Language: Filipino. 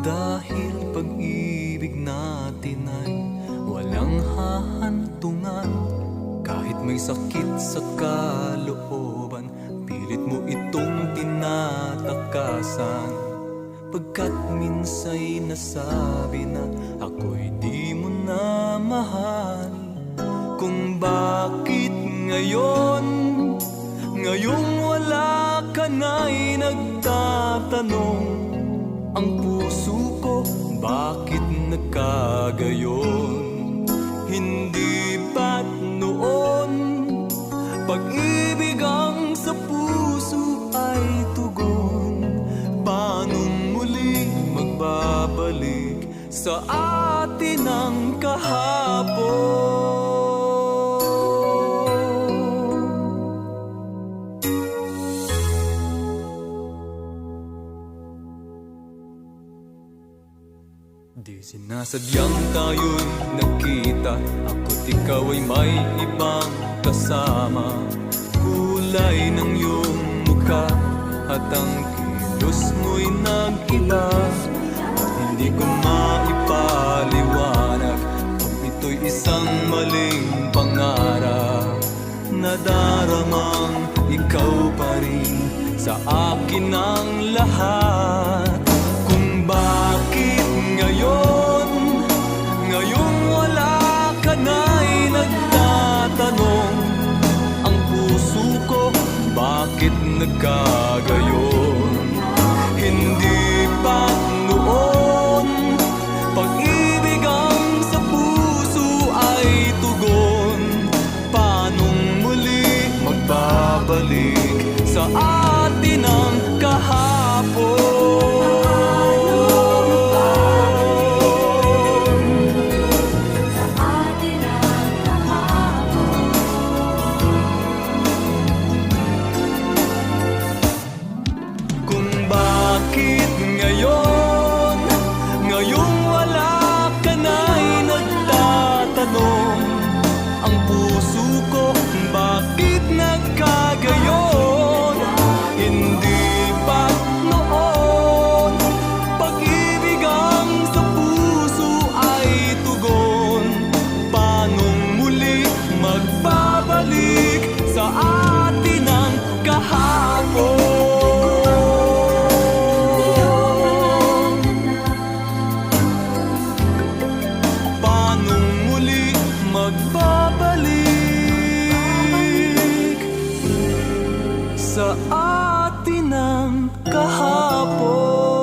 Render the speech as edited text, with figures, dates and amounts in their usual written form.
Dahil pag-ibig natin ay walang hahantungan. Kahit may sakit sa kalooban, pilit mo itong tinatakasan. Pagkat minsa'y nasabi na ako'y di mo na mahal. Kung bakit ngayong wala ka na'y nagtatanong. Ang puso ko bakit nagkagayon? Hindi ba't noon pag-ibig ang sa puso ay tugon? Paano muli magbabalik sa atin ang kahapon? Di sinasadyang tayo'y nagkita, ako't ikaw ay may ibang kasama. Kulay ng iyong mukha at ang kilos mo'y nag-iba. At hindi ko maipaliwanag kung ito'y isang maling pangarap. Nadaramang ikaw pa rin sa akin ang lahat. Kung bakit ngayong wala ka na'y nagtatanong. Ang puso ko bakit nagkagayon? Hindi ba noon pag-ibig ang sa puso ay tugon? Paanong muli magbabalik sa atin ang kahapon? Ngayong wala ka na'y nagtatanong. Ang puso ko bakit nagkagayon? Hindi ba noon pag-ibig ang sa puso ay tugon? Paanong muli magbabalik sa atin ang kahapon? Magbabalik sa atin ang kahapon.